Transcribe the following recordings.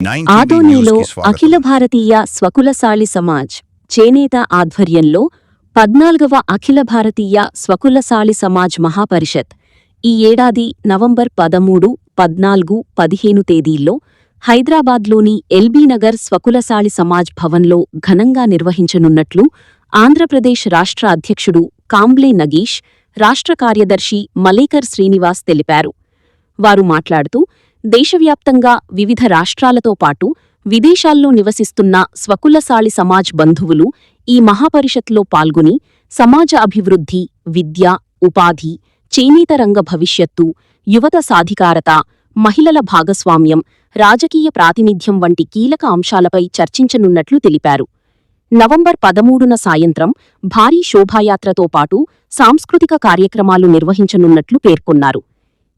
ఆదోనిలో అఖిల భారతీయ స్వకులశాళి సమాజ్ చేనేత ఆధ్వర్యంలో 14వ అఖిల భారతీయ స్వకులశాళి సమాజ్ మహాపరిషత్ ఈ ఏడాది నవంబర్ 13, 14, 15 తేదీల్లో హైదరాబాద్లోని ఎల్బీనగర్ స్వకులశాళి సమాజ్ భవన్లో ఘనంగా నిర్వహించనున్నట్లు ఆంధ్రప్రదేశ్ రాష్ట్ర అధ్యక్షుడు కాంబ్లే నగీష్, రాష్ట్ర కార్యదర్శి మలేకర్ శ్రీనివాస్ తెలిపారు. వారు మాట్లాడుతూ దేశవ్యాప్తంగా వివిధ రాష్ట్రాలతో పాటు విదేశాల్లో నివసిస్తున్న స్వకులశాళి సమాజ్ బంధువులు ఈ మహాపరిషత్లో పాల్గొని సమాజ అభివృద్ధి, విద్య, ఉపాధి, చేనేత రంగ భవిష్యత్తు, యువత సాధికారత, మహిళల భాగస్వామ్యం, రాజకీయ ప్రాతినిధ్యం వంటి కీలక అంశాలపై చర్చించనున్నట్లు తెలిపారు. నవంబర్ 13న సాయంత్రం భారీ శోభాయాత్రతో పాటు సాంస్కృతిక కార్యక్రమాలు నిర్వహించనున్నట్లు పేర్కొన్నారు.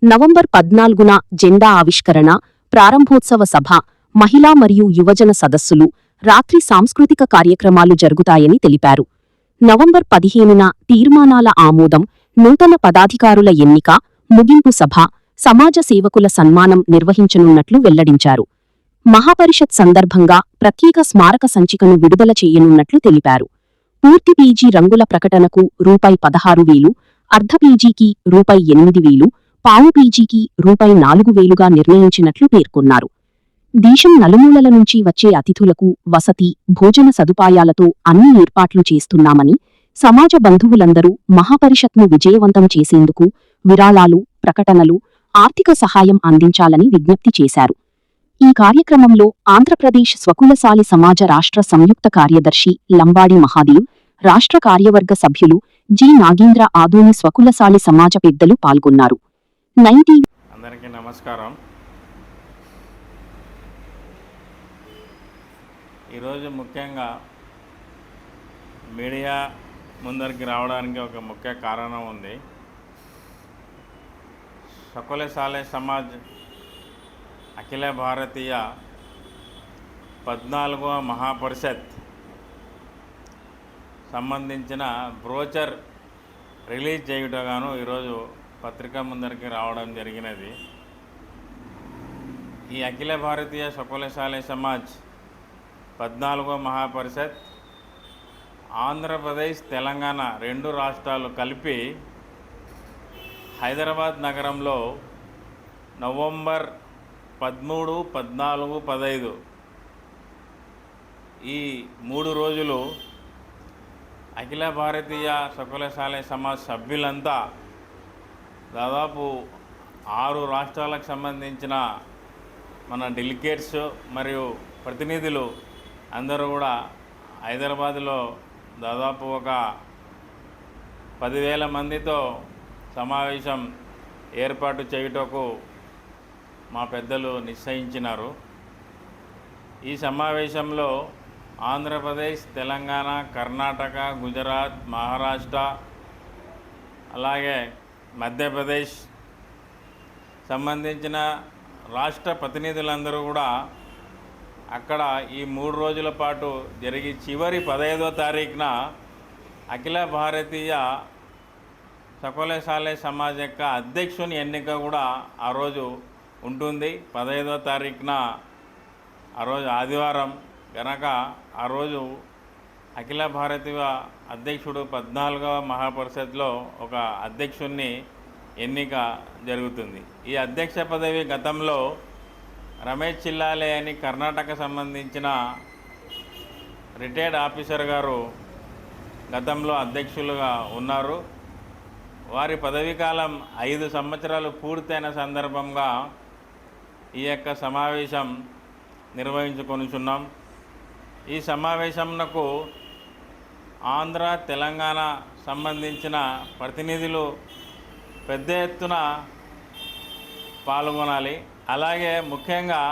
నవంబర్ 14న జెండా ఆవిష్కరణ, ప్రారంభోత్సవ సభ, మహిళా మరియు యువజన సదస్సులు, రాత్రి సాంస్కృతిక కార్యక్రమాలు జరుగుతాయని తెలిపారు. నవంబర్ 15న తీర్మానాల ఆమోదం, నూతన పదాధికారుల ఎన్నిక, ముగింపు సభ, సమాజ సేవకుల సన్మానం నిర్వహించనున్నట్లు వెల్లడించారు. మహాపరిషత్ సందర్భంగా ప్రత్యేక స్మారక సంచికను విడుదల చేయనున్నట్లు తెలిపారు. పూర్తి పీజీ రంగుల ప్రకటనకు రూ.16,000, అర్ధ పీజీకి రూ.8,000, పావు పీజీకి రూ.4,000గా నిర్ణయించినట్లు పేర్కొన్నారు. దేశం నలుమూలల నుంచి వచ్చే అతిథులకు వసతి, భోజన సదుపాయాలతో అన్ని ఏర్పాట్లు చేస్తున్నామని, సమాజ బంధువులందరూ మహాపరిషత్ను విజయవంతం చేసేందుకు విరాళాలు, ప్రకటనలు, ఆర్థిక సహాయం అందించాలని విజ్ఞప్తి చేశారు. ఈ కార్యక్రమంలో ఆంధ్రప్రదేశ్ స్వకులశాలి సమాజ రాష్ట్ర సంయుక్త కార్యదర్శి లంబాడి మహాదేవ్, రాష్ట్ర కార్యవర్గ సభ్యులు జి. నాగేంద్ర, ఆదోని స్వకులశాలి సమాజ పెద్దలు పాల్గొన్నారు. అందరికీ నమస్కారం. ఈరోజు ముఖ్యంగా మీడియా ముందరికి రావడానికి ఒక ముఖ్య కారణం ఉంది. స్వకులశాలి సమాజ్ అఖిల భారతీయ 14వ మహాపరిషత్ సంబంధించిన బ్రోచర్ రిలీజ్ చేయుటగాను ఈరోజు పత్రిక ముందరికి రావడం జరిగినది. ఈ అఖిల భారతీయ స్వకులశాలి సమాజ్ 14వ మహాపరిషత్ ఆంధ్రప్రదేశ్, తెలంగాణ 2 రాష్ట్రాలు కలిపి హైదరాబాద్ నగరంలో నవంబర్ 13, 14, 15 ఈ 3 రోజులు అఖిల భారతీయ స్వకులశాలి సమాజ్ సభ్యులంతా దాదాపు 6 రాష్ట్రాలకు సంబంధించిన మన డెలిగేట్స్ మరియు ప్రతినిధులు అందరూ కూడా హైదరాబాదులో దాదాపు ఒక 10,000 మందితో సమావేశం ఏర్పాటు చేయుటకు మా పెద్దలు నిశ్చయించినారు. ఈ సమావేశంలో ఆంధ్రప్రదేశ్, తెలంగాణ, కర్ణాటక, గుజరాత్, మహారాష్ట్ర, అలాగే మధ్యప్రదేశ్ సంబంధించిన రాష్ట్ర ప్రతినిధులందరూ కూడా అక్కడ ఈ 3 రోజుల పాటు జరిగి చివరి 15వ తారీఖున అఖిల భారతీయ స్వకులశాలి సమాజ్ యొక్క అధ్యక్షుని ఎన్నిక కూడా ఆ రోజు ఉంటుంది. 15వ తారీఖున ఆ రోజు ఆదివారం కనుక ఆ రోజు అఖిల భారతీయ అధ్యక్షుడు 14వ మహాపరిషత్లో ఒక అధ్యక్షుణ్ణి ఎన్నిక జరుగుతుంది. ఈ అధ్యక్ష పదవి గతంలో రమేష్ చిల్లాలే అని కర్ణాటక సంబంధించిన రిటైర్డ్ ఆఫీసర్ గారు గతంలో అధ్యక్షులుగా ఉన్నారు. వారి పదవీకాలం 5 సంవత్సరాలు పూర్తయిన సందర్భంగా ఈ యొక్క సమావేశం నిర్వహించుకొనుచున్నాం. ఈ సమావేశంకు ఆంధ్ర, తెలంగాణ సంబంధించిన ప్రతినిధులు పెద్ద ఎత్తున పాల్గొనాలి. అలాగే ముఖ్యంగా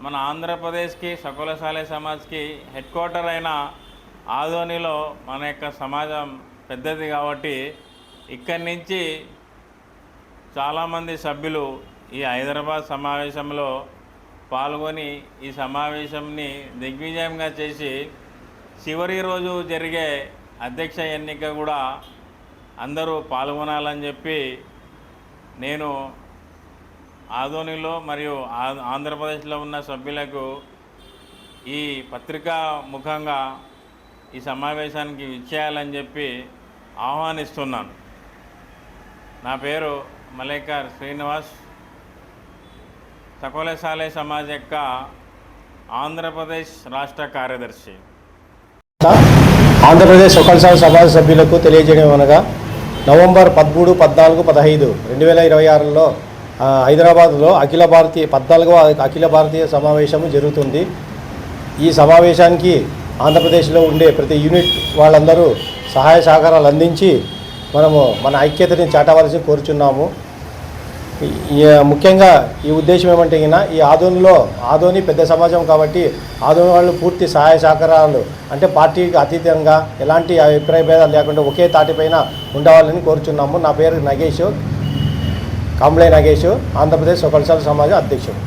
మన ఆంధ్రప్రదేశ్కి స్వకులశాలి సమాజ్కి హెడ్ క్వార్టర్ అయిన ఆదోనిలో మన యొక్క సమాజం పెద్దది కాబట్టి ఇక్కడి నుంచి చాలామంది సభ్యులు ఈ హైదరాబాద్ సమావేశంలో పాల్గొని ఈ సమావేశంని దిగ్విజయంగా చేసి చివరి రోజు జరిగే అధ్యక్ష ఎన్నిక కూడా అందరూ పాల్గొనాలని చెప్పి నేను ఆదోనిలో మరియు ఆంధ్రప్రదేశ్లో ఉన్న సభ్యులకు ఈ పత్రికా ముఖంగా ఈ సమావేశానికి ఇచ్చేయాలని చెప్పి ఆహ్వానిస్తున్నాను. నా పేరు మలేకర్ శ్రీనివాస్, సకోలశాలి సమాజ్ యొక్క ఆంధ్రప్రదేశ్ రాష్ట్ర కార్యదర్శి. ఆంధ్రప్రదేశ్ సకోలశాలి సమాజ్ సభ్యులకు తెలియజేయడం అనగా నవంబర్ 13, 14, 15, 2026లో హైదరాబాద్లో 14వ అఖిల భారతీయ సమావేశము జరుగుతుంది. ఈ సమావేశానికి ఆంధ్రప్రదేశ్లో ఉండే ప్రతి యూనిట్ వాళ్ళందరూ సహాయ సహకారాలు అందించి మనము మన ఐక్యతని చాటవలసి కోరుచున్నాము. ముఖ్యంగా ఈ ఉద్దేశం ఏమంటే ఈ ఆదోని పెద్ద సమాజం కాబట్టి ఆదోని వాళ్ళు పూర్తి సహాయ సహకారాలు అంటే పార్టీకి అతీతంగా ఎలాంటి అభిప్రాయ భేదాలు లేకుండా ఒకే తాటిపైన ఉండవాలని కోరుచున్నాము. నా పేరు నగేష్, కాంబ్లే నగేష్, ఆంధ్రప్రదేశ్ సకోలశాలి సమాజం అధ్యక్షుడు.